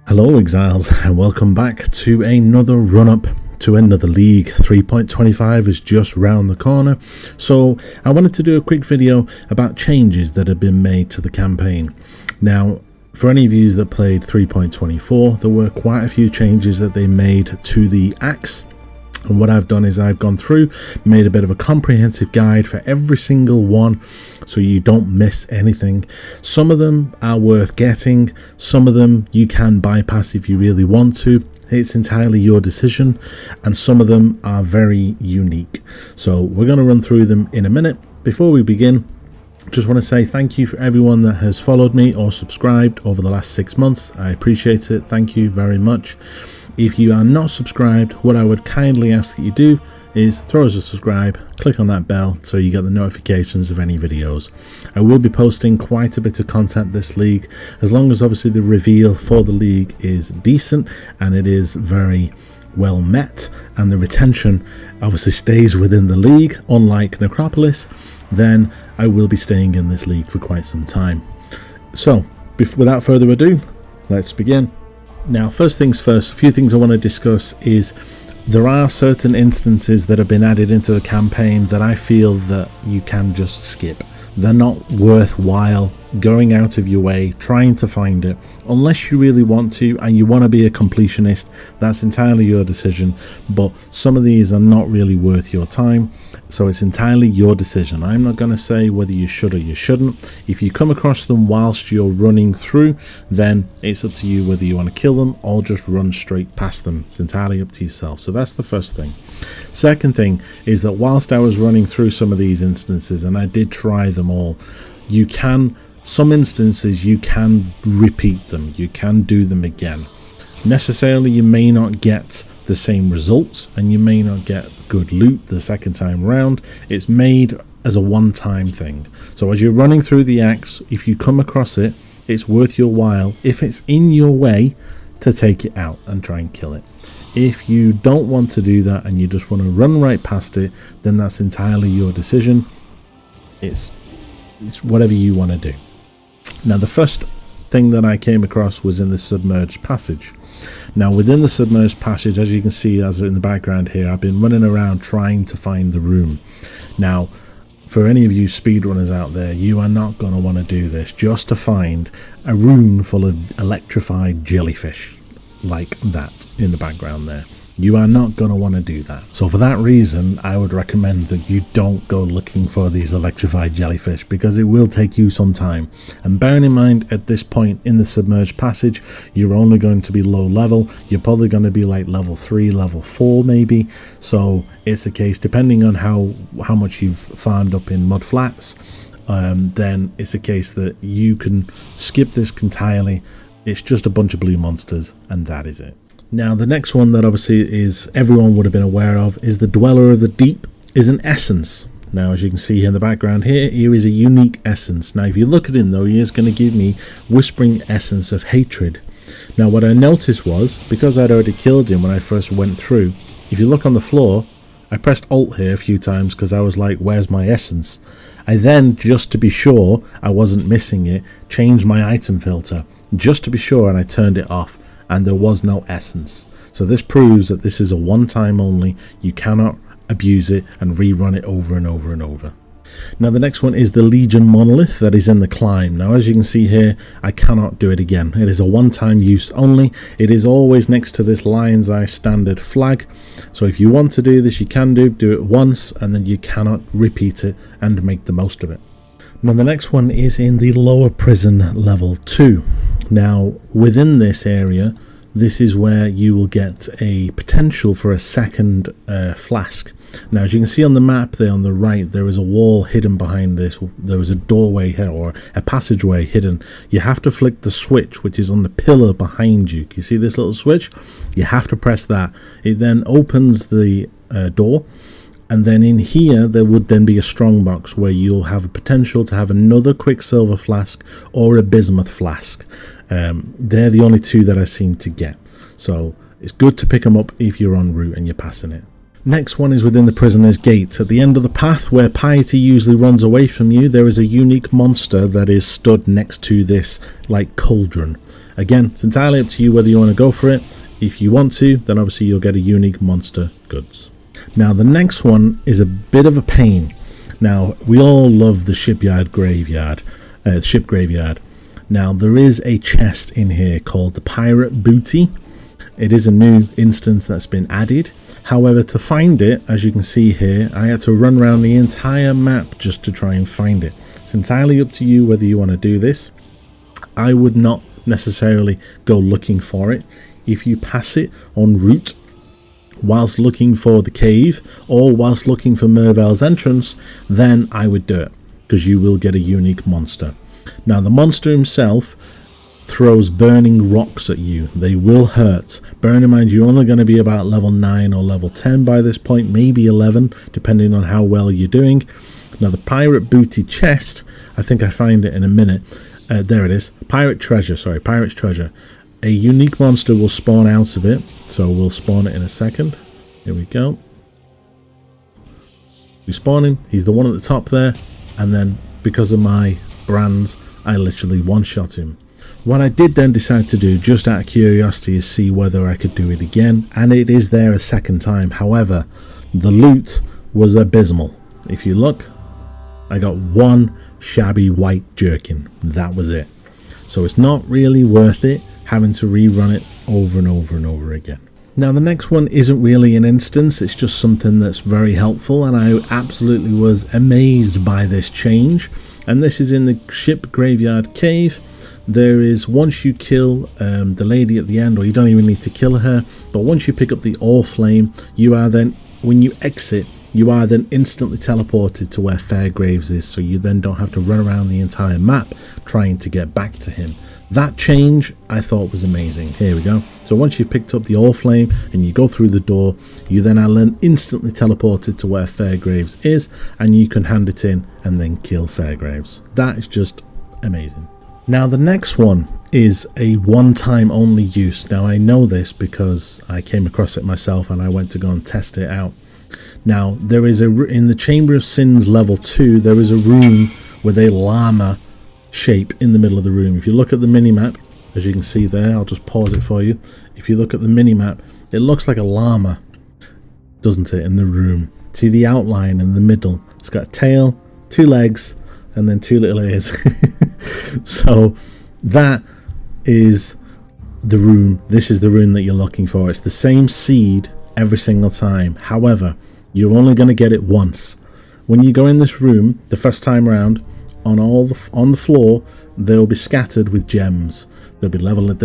Hello Exiles, and welcome back to another run-up to another league. 3.25 is just round the corner, so I wanted to do a quick video about changes that have been made to the campaign. Now, for any of you that played 3.24, there were quite a few changes that they made to the axe. And what I've done is I've gone through, made a bit of a comprehensive guide for every single one so you don't miss anything. Some of them are worth getting, some of them you can bypass if you really want to. It's entirely your decision, and some of them are very unique. So we're going to run through them in a minute. Before we begin, just want to say thank you for everyone that has followed me or subscribed over the last 6 months. I appreciate it. Thank you very much. If you are not subscribed, what I would kindly ask that you do is throw us a subscribe, click on that bell so you get the notifications of any videos. I will be posting quite a bit of content this league, as long as obviously the reveal for the league is decent and it is very well met and the retention obviously stays within the league, unlike Necropolis, then I will be staying in this league for quite some time. So without further ado, let's begin. Now, first things first, a few things I want to discuss is there are certain instances that have been added into the campaign that I feel that you can just skip. They're not worthwhile going out of your way trying to find it unless you really want to and you want to be a completionist. That's entirely your decision, but some of these are not really worth your time, so it's entirely your decision. I'm not going to say whether you should or you shouldn't. If you come across them whilst you're running through, then it's up to you whether you want to kill them or just run straight past them. It's entirely up to yourself. So that's the first thing. Second thing is that whilst I was running through some of these instances, and I did try them all, some instances you can repeat them, you can do them again. Necessarily you may not get the same results and you may not get good loot the second time round. It's made as a one-time thing. So as you're running through the axe, if you come across it, it's worth your while, if it's in your way, to take it out and try and kill it. If you don't want to do that and you just want to run right past it, then that's entirely your decision. It's whatever you want to do. Now, the first thing that I came across was in the submerged passage. Now, within the submerged passage, as you can see as in the background here, I've been running around trying to find the room. Now, for any of you speedrunners out there, you are not going to want to do this just to find a room full of electrified jellyfish like that in the background there. You are not going to want to do that. So for that reason, I would recommend that you don't go looking for these electrified jellyfish, because it will take you some time. And bearing in mind, at this point in the submerged passage, you're only going to be low level. You're probably going to be like level 3, level 4 maybe. So it's a case, depending on how much you've farmed up in mud flats, then it's a case that you can skip this entirely. It's just a bunch of blue monsters, and that is it. Now, the next one that obviously is everyone would have been aware of is the Dweller of the Deep is an essence. Now, as you can see here in the background here is a unique essence. Now, if you look at him though, he is going to give me Whispering Essence of Hatred. Now, what I noticed was, because I'd already killed him when I first went through, if you look on the floor, I pressed Alt here a few times because I was like, where's my essence? I then, just to be sure I wasn't missing it, changed my item filter, just to be sure, and I turned it off. And there was no essence. So this proves that this is a one-time only. You cannot abuse it and rerun it over and over and over. Now, the next one is the Legion Monolith that is in the climb. Now, as you can see here, I cannot do it again. It is a one-time use only. It is always next to this Lion's Eye standard flag. So if you want to do this, you can do it once, and then you cannot repeat it and make the most of it. Now, the next one is in the lower prison level 2. Now, within this area, this is where you will get a potential for a second flask. Now, as you can see on the map there on the right, there is a wall hidden behind this. There is a doorway here, or a passageway hidden. You have to flick the switch, which is on the pillar behind you. Can you see this little switch? You have to press that. It then opens the door. And then in here, there would then be a strongbox where you'll have a potential to have another Quicksilver flask or a Bismuth flask. They're the only two that I seem to get. So it's good to pick them up if you're en route and you're passing it. Next one is within the prisoner's gate. At the end of the path where piety usually runs away from you, there is a unique monster that is stood next to this like cauldron. Again, it's entirely up to you whether you want to go for it. If you want to, then obviously you'll get a unique monster goods. Now the next one is a bit of a pain. Now we all love the ship graveyard. Now there is a chest in here called the Pirate Booty. It is a new instance that's been added. However, to find it, as you can see here, I had to run around the entire map just to try and find it. It's entirely up to you whether you want to do this. I would not necessarily go looking for it. If you pass it en route whilst looking for the cave or whilst looking for Mervale's entrance, then I would do it, because you will get a unique monster. Now the monster himself throws burning rocks at you. They will hurt. Bearing in mind you're only going to be about level 9 or level 10 by this point, maybe 11 depending on how well you're doing. Now the Pirate Booty chest, I think I find it in a minute. There it is. Pirate's treasure. A unique monster will spawn out of it, so we'll spawn it in a second. Here we go. We spawn him. He's the one at the top there, and then because of my brands I literally one-shot him. What I did then decide to do, just out of curiosity, is see whether I could do it again, and it is there a second time. However, the loot was abysmal. If you look, I got one shabby white jerkin. That was it. So it's not really worth it having to rerun it over and over and over again. Now the next one isn't really an instance, it's just something that's very helpful, and I absolutely was amazed by this change. And this is in the ship graveyard cave. There is, once you kill the lady at the end, or you don't even need to kill her, but once you pick up the ore flame, you are then, when you exit, you are then instantly teleported to where Fairgraves is, so you then don't have to run around the entire map trying to get back to him. That change I thought was amazing. Here we go. So once you've picked up the ore flame and you go through the door, you then are then instantly teleported to where Fairgraves is, and you can hand it in and then kill Fairgraves. That is just amazing. Now the next one is a one-time only use. Now I know this because I came across it myself and I went to go and test it out. Now there is in the Chamber of Sins level 2, there is a room with a llama shape in the middle of the room. If you look at the mini-map, as you can see there, I'll just pause it for you. If you look at the mini-map, it looks like a llama, doesn't it, in the room? See the outline in the middle? It's got a tail, 2 legs, and then 2 little ears. So that is the room. This is the room that you're looking for. It's the same seed every single time. However, you're only going to get it once. When you go in this room the first time around, on the floor they'll be scattered with gems. They'll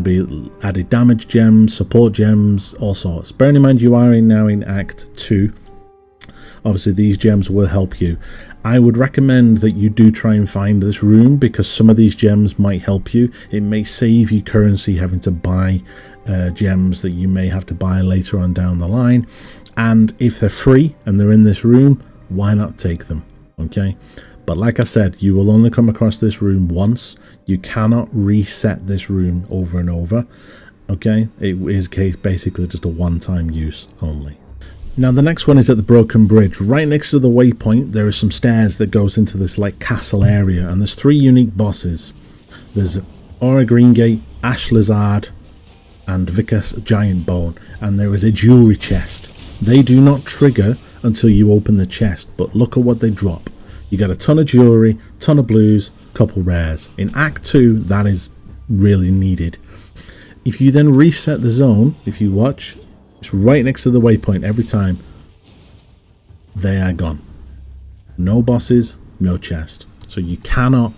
be added damage gems, support gems, all sorts. Bearing in mind you are now in Act 2, obviously these gems will help you. I would recommend that you do try and find this room, because some of these gems might help you. It may save you currency having to buy gems that you may have to buy later on down the line. And if they're free and they're in this room, why not take them? Okay. But like I said, you will only come across this room once. You cannot reset this room over and over. Okay. It is basically just a one-time use only. Now the next one is at the Broken Bridge. Right next to the waypoint there are some stairs that goes into this like castle area, and there's 3 unique bosses. There's Aura Greengate, Ash Lizard and Vicus Giant Bone, and there is a jewelry chest. They do not trigger until you open the chest, but look at what they drop. You get a ton of jewelry, ton of blues, couple rares. In Act 2 that is really needed. If you then reset the zone, if you watch, it's right next to the waypoint every time. They are gone. No bosses, no chest. So you cannot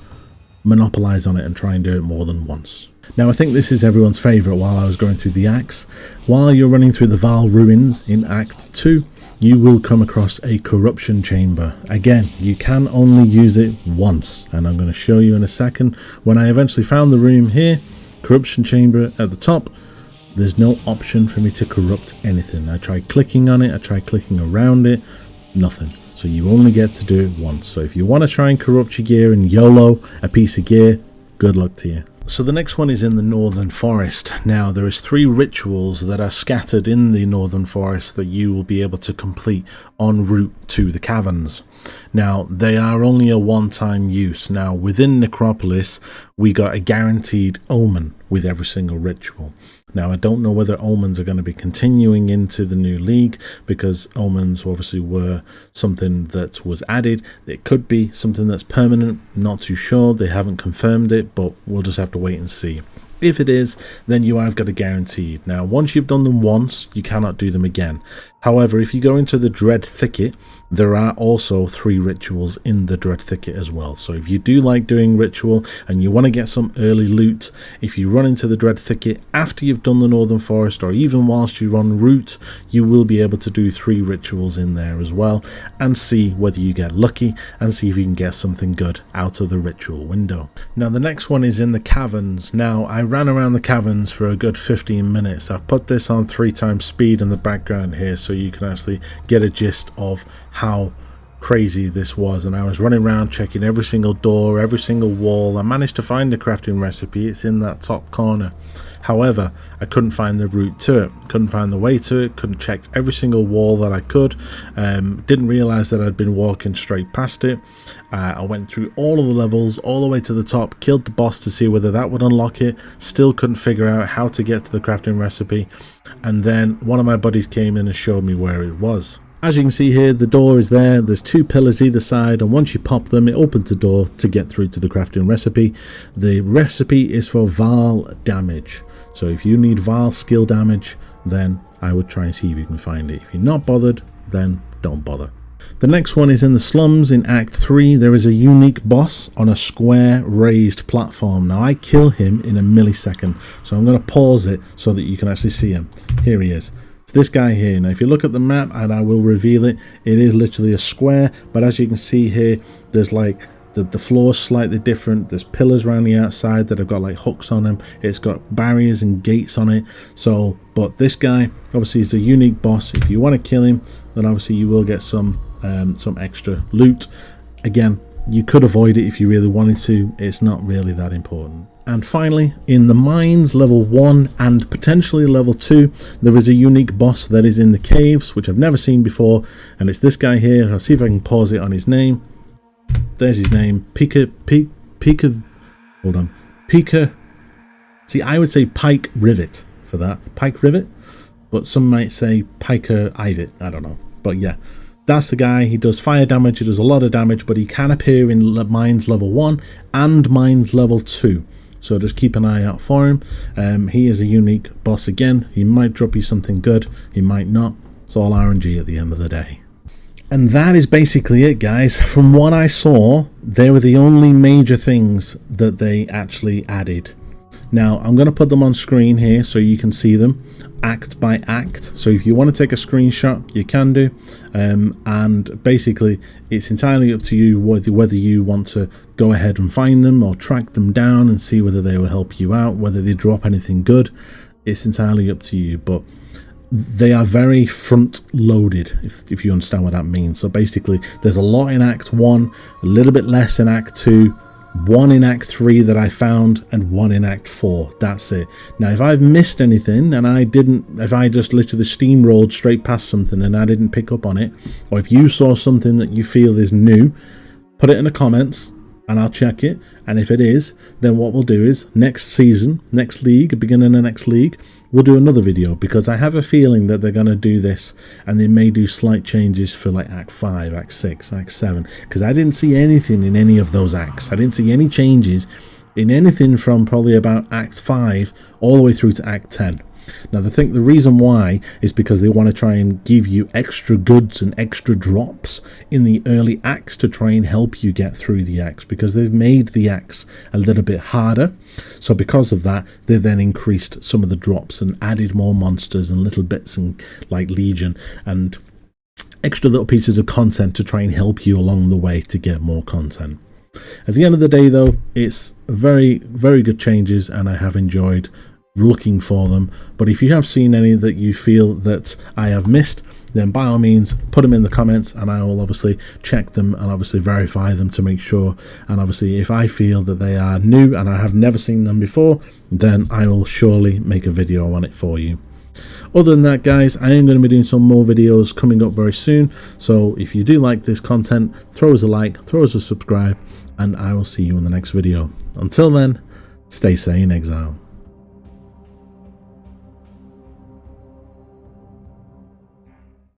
monopolize on it and try and do it more than once. Now I think this is everyone's favourite while I was going through the acts. While you're running through the Val Ruins in Act 2, you will come across a corruption chamber. Again, you can only use it once, and I'm going to show you in a second. When I eventually found the room here, corruption chamber at the top, there's no option for me to corrupt anything. I tried clicking on it, I tried clicking around it, nothing. So you only get to do it once. So if you want to try and corrupt your gear and YOLO a piece of gear, good luck to you. So the next one is in the Northern Forest. Now there is 3 rituals that are scattered in the Northern Forest that you will be able to complete en route to the caverns. Now they are only a one-time use. Now within Necropolis we got a guaranteed omen with every single ritual. Now I don't know whether omens are going to be continuing into the new league, because omens obviously were something that was added. It could be something that's permanent, not too sure. They haven't confirmed it, but we'll just have to wait and see. If it is, then you have got a guaranteed. Now once you've done them once, you cannot do them again. However, if you go into the Dread Thicket, there are also 3 rituals in the Dread Thicket as well. So if you do like doing ritual and you want to get some early loot, if you run into the Dread Thicket after you've done the Northern Forest, or even whilst you're en route, you will be able to do 3 rituals in there as well, and see whether you get lucky and see if you can get something good out of the ritual window. Now the next one is in the caverns. Now I ran around the caverns for a good 15 minutes. I've put this on 3 times speed in the background here so you can actually get a gist of how crazy this was. And I was running around checking every single door, every single wall. I managed to find the crafting recipe. It's in that top corner. However, I couldn't find the route to it, couldn't find the way to it, couldn't check every single wall that I could. Didn't realize that I'd been walking straight past it. I went through all of the levels all the way to the top, killed the boss to see whether that would unlock it. Still couldn't figure out how to get to the crafting recipe, and then one of my buddies came in and showed me where it was. As you can see here, the door is there. There's 2 pillars either side, and once you pop them, it opens the door to get through to the crafting recipe. The recipe is for Vaal damage. So if you need Vaal skill damage, then I would try and see if you can find it. If you're not bothered, then don't bother. The next one is in the slums in Act 3. There is a unique boss on a square raised platform. Now I kill him in a millisecond, so I'm going to pause it so that you can actually see him. Here he is. It's this guy here. Now if you look at the map, and I will reveal it, it is literally a square, but as you can see here, there's like the floor is slightly different. There's pillars around the outside that have got like hooks on them. It's got barriers and gates on it. So, but this guy obviously is a unique boss. If you want to kill him, then obviously you will get some extra loot. Again, you could avoid it if you really wanted to. It's not really that important. And finally, in the mines level 1 and potentially level 2, there is a unique boss that is in the caves, which I've never seen before, and it's this guy here. I'll see if I can pause it on his name. There's his name, Pika. See, I would say Pike Rivet for that, Pike Rivet, but some might say Piker Ivet. I don't know, but yeah, that's the guy. He does fire damage. He does a lot of damage, but he can appear in mines level 1 and mines level 2. So just keep an eye out for him. He is a unique boss again. He might drop you something good. He might not. It's all RNG at the end of the day. And that is basically it, guys. From what I saw, they were the only major things that they actually added. Now, I'm going to put them on screen here so you can see them act by act. So if you want to take a screenshot, you can do. And basically, it's entirely up to you whether you want to go ahead and find them or track them down and see whether they will help you out, whether they drop anything good. It's entirely up to you. But they are very front loaded, if you understand what that means. So basically there's a lot in Act 1, a little bit less in Act 2, 1 in Act 3 that I found, and 1 in Act 4. That's it. Now if I've missed anything and if I just literally steamrolled straight past something and I didn't pick up on it, or if you saw something that you feel is new, put it in the comments and I'll check it. And if it is, then what we'll do is next season, next league, beginning of next league, we'll do another video, because I have a feeling that they're going to do this and they may do slight changes for like Act 5, Act 6, Act 7, because I didn't see anything in any of those acts. I didn't see any changes in anything from probably about Act 5 all the way through to Act 10. Now the reason why is because they want to try and give you extra goods and extra drops in the early acts to try and help you get through the acts, because they've made the acts a little bit harder. So because of that, they then increased some of the drops and added more monsters and little bits and like Legion and extra little pieces of content to try and help you along the way to get more content. At the end of the day though, it's very, very good changes, and I have enjoyed looking for them. But if you have seen any that you feel that I have missed, then by all means put them in the comments, and I will obviously check them and obviously verify them to make sure. And obviously if I feel that they are new and I have never seen them before, then I will surely make a video on it for you. Other than that, guys, I am going to be doing some more videos coming up very soon, so if you do like this content, throw us a like, throw us a subscribe, and I will see you in the next video. Until then, stay sane, Exile.